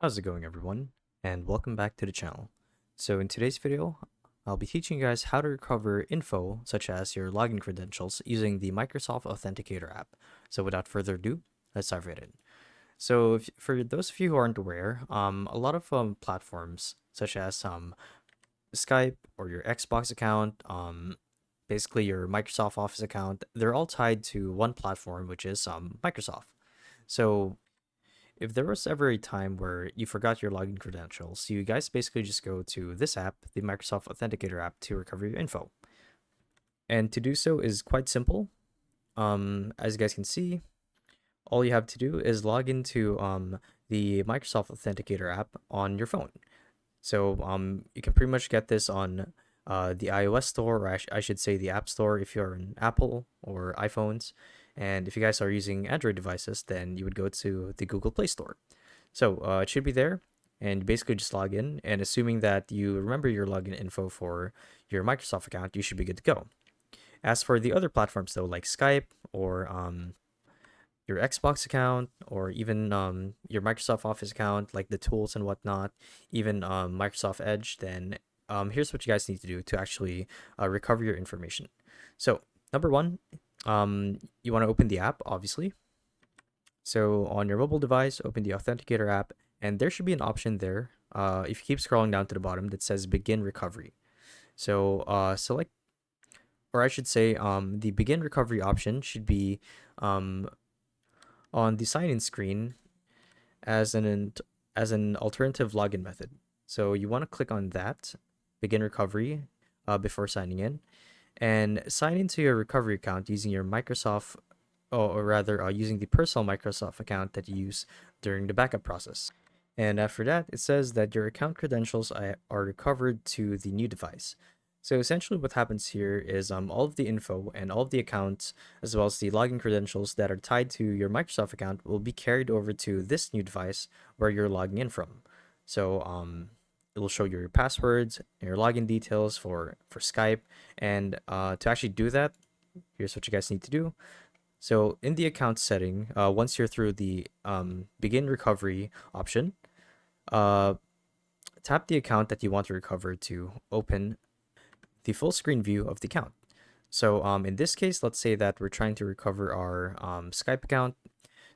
How's it going, everyone? And welcome back to the channel. So in today's video, I'll be teaching you guys how to recover info such as your login credentials using the Microsoft Authenticator app. So without further ado, let's dive right in. So for those of you who aren't aware, a lot of platforms such as Skype or your Xbox account, basically your Microsoft Office account, they're all tied to one platform, which is Microsoft. So if there was ever a time where you forgot your login credentials, you guys basically just go to this app, the Microsoft Authenticator app, to recover your info. And to do so is quite simple. As you guys can see, all you have to do is log into the Microsoft Authenticator app on your phone. So you can pretty much get this on the iOS store, or I should say the App Store if you're an Apple or iPhones. And if you guys are using Android devices, then you would go to the Google Play Store. So it should be there, and you basically just log in. And assuming that you remember your login info for your Microsoft account, you should be good to go. As for the other platforms, though, like Skype or your Xbox account, or even your Microsoft Office account, like the tools and whatnot, even Microsoft Edge, then here's what you guys need to do to actually recover your information. So, number one, you want to open the app, obviously. So, on your mobile device, open the Authenticator app, and there should be an option there. If you keep scrolling down to the bottom, that says Begin Recovery. So, select, or I should say, the Begin Recovery option should be on the sign-in screen as an alternative login method. So you want to click on that, Begin Recovery, before signing in, and sign into your recovery account using your Microsoft, or rather, using the personal Microsoft account that you use during the backup process. And after that, it says that your account credentials are recovered to the new device. So essentially what happens here is all of the info and all of the accounts, as well as the login credentials that are tied to your Microsoft account, will be carried over to this new device where you're logging in from. So it will show your passwords and your login details for Skype. And to actually do that, here's what you guys need to do. So in the account setting, once you're through the begin recovery option, tap the account that you want to recover to open the full screen view of the account. So in this case, let's say that we're trying to recover our Skype account.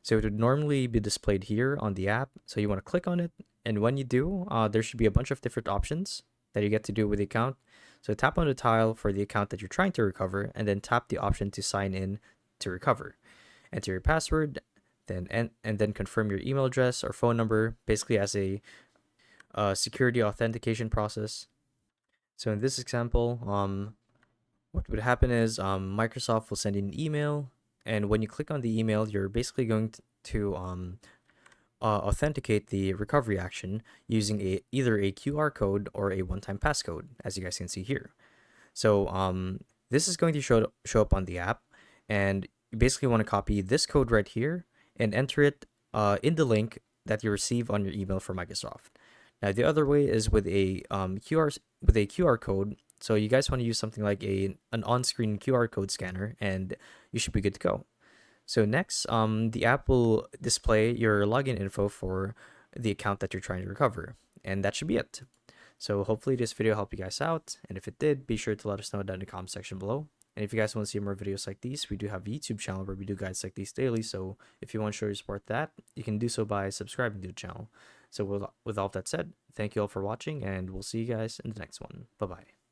So it would normally be displayed here on the app. So you want to click on it. And when you do, there should be a bunch of different options that you get to do with the account. So tap on the tile for the account that you're trying to recover, and then tap the option to sign in to recover. Enter your password, and then confirm your email address or phone number, basically as a security authentication process. So in this example, what would happen is Microsoft will send you an email, and when you click on the email, you're basically going to authenticate the recovery action using either a QR code or a one-time passcode, as you guys can see here. So this is going to show up on the app, and you basically want to copy this code right here and enter it in the link that you receive on your email from Microsoft. Now the other way is with a QR code. So you guys want to use something like an on-screen QR code scanner, and you should be good to go. So next, the app will display your login info for the account that you're trying to recover, and that should be it. So hopefully this video helped you guys out, and if it did, be sure to let us know down in the comment section below. And if you guys want to see more videos like these, we do have a YouTube channel where we do guides like these daily. So if you want to show your support that, you can do so by subscribing to the channel. So with all that said, thank you all for watching, and we'll see you guys in the next one. Bye-bye.